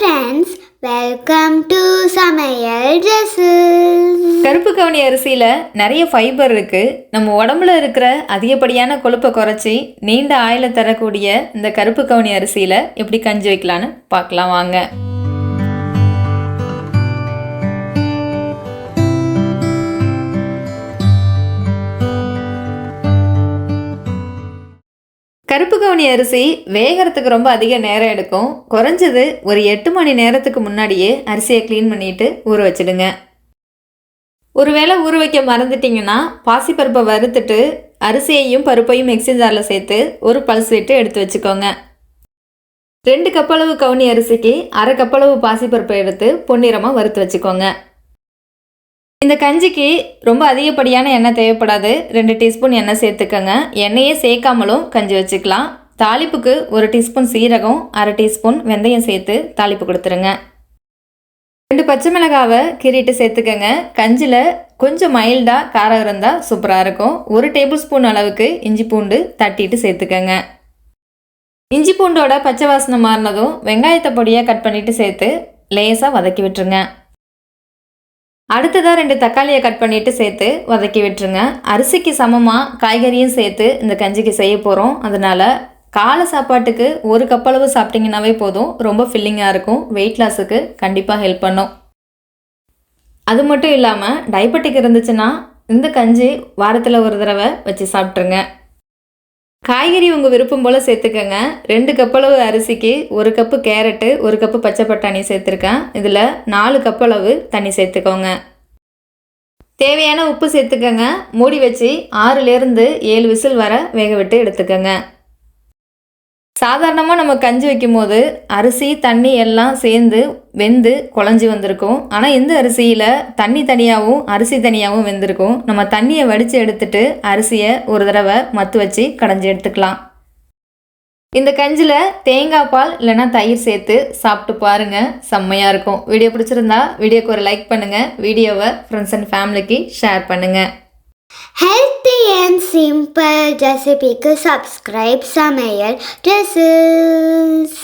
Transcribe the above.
Friends, welcome to சமையல் dresses. கருப்பு கவுனி அரிசியில் நிறைய ஃபைபர் இருக்குது. நம்ம உடம்புல இருக்கிற அதிகப்படியான கொழுப்பை குறைச்சி நீண்ட ஆயுளை தரக்கூடிய இந்த கருப்பு கவுனி அரிசியில் எப்படி கஞ்சி வைக்கலான்னு பார்க்கலாம் வாங்க. கருப்பு கவுனி அரிசி வேகிறதுக்கு ரொம்ப அதிக நேரம் எடுக்கும். குறைஞ்சது ஒரு 8 மணி நேரத்துக்கு முன்னாடியே அரிசியை க்ளீன் பண்ணிவிட்டு ஊற வச்சிடுங்க. ஒருவேளை ஊற வைக்க மறந்துட்டிங்கன்னா பாசிப்பருப்பை வறுத்துட்டு அரிசியையும் பருப்பையும் மிக்ஸி ஜாரில் சேர்த்து ஒரு பல்ஸ் விட்டு எடுத்து வச்சுக்கோங்க. 2 கப்பளவு கவுனி அரிசிக்கு 1/2 கப்பளவு பாசிப்பருப்பை எடுத்து பொன்னிறமாக வறுத்து வச்சுக்கோங்க. இந்த கஞ்சிக்கு ரொம்ப அதிகப்படியான எண்ணெய் தேவைப்படாது. 2 டீஸ்பூன் எண்ணெய் சேர்த்துக்கோங்க. எண்ணெயே சேர்க்காமலும் கஞ்சி வச்சுக்கலாம். தாளிப்புக்கு 1 டீஸ்பூன் சீரகம், 1/2 டீஸ்பூன் வெந்தயம் சேர்த்து தாளிப்பு கொடுத்துருங்க. 2 பச்சை மிளகாவை கீறிட்டு சேர்த்துக்கோங்க. கஞ்சியில் கொஞ்சம் மைல்டாக காரம் இருந்தால் சூப்பராக இருக்கும். 1 டேபிள் ஸ்பூன் அளவுக்கு இஞ்சி பூண்டு தட்டிட்டு சேர்த்துக்கோங்க. இஞ்சி பூண்டோட பச்சை வாசனை மாறினதும் வெங்காயத்தை பொடியாக கட் பண்ணிவிட்டு சேர்த்து லேசாக வதக்கி விட்டுருங்க. அடுத்ததாக 2 தக்காளியை கட் பண்ணிவிட்டு சேர்த்து வதக்கி விட்டுருங்க. அரிசிக்கு சமமாக காய்கறியும் சேர்த்து இந்த கஞ்சிக்கு செய்ய போகிறோம். அதனால் காலை சாப்பாட்டுக்கு 1 கப்பளவு சாப்பிட்டிங்கன்னாவே போதும். ரொம்ப ஃபில்லிங்காக இருக்கும். வெயிட் லாஸுக்கு கண்டிப்பாக ஹெல்ப் பண்ணும். அது மட்டும் இல்லாமல் டயபெட்டிக் இருந்துச்சுன்னா இந்த கஞ்சி வாரத்தில் ஒரு தடவை வச்சு சாப்பிட்ருங்க. காய்கறி உங்கள் விருப்பம் போல் சேர்த்துக்கங்க. 2 கப்பளவு அரிசிக்கு 1 கப்பு கேரட்டு, 1 கப்பு பச்சை பட்டாணி சேர்த்துருக்கேன். இதில் 4 கப்பளவு தண்ணி சேர்த்துக்கோங்க. தேவையான உப்பு சேர்த்துக்கங்க. மூடி வச்சு 6லேருந்து 7 விசில் வர வேக விட்டு எடுத்துக்கோங்க. சாதாரணமாக நம்ம கஞ்சி வைக்கும் போது அரிசி தண்ணி எல்லாம் சேர்ந்து வெந்து குழஞ்சி வந்திருக்கும். ஆனால் இந்த அரிசியில் தண்ணி தனியாகவும் அரிசி தனியாகவும் வெந்திருக்கும். நம்ம தண்ணியை வடித்து எடுத்துட்டு அரிசியை ஒரு தடவை மத்து வச்சு கடைஞ்சி எடுத்துக்கலாம். இந்த கஞ்சியில் தேங்காய் பால் இல்லைன்னா தயிர் சேர்த்து சாப்பிட்டு பாருங்கள், செம்மையாக இருக்கும். வீடியோ பிடிச்சிருந்தா வீடியோக்கு ஒரு லைக் பண்ணுங்கள். வீடியோவை ஃப்ரெண்ட்ஸ் அண்ட் ஃபேமிலிக்கு ஷேர் பண்ணுங்கள். ஹெல்த்தி அண்ட் சிம்பிள் ரெசிபிக்கு சப்ஸ்கிரைப் சமையல் ட்ரெஸ்ஸஸ்.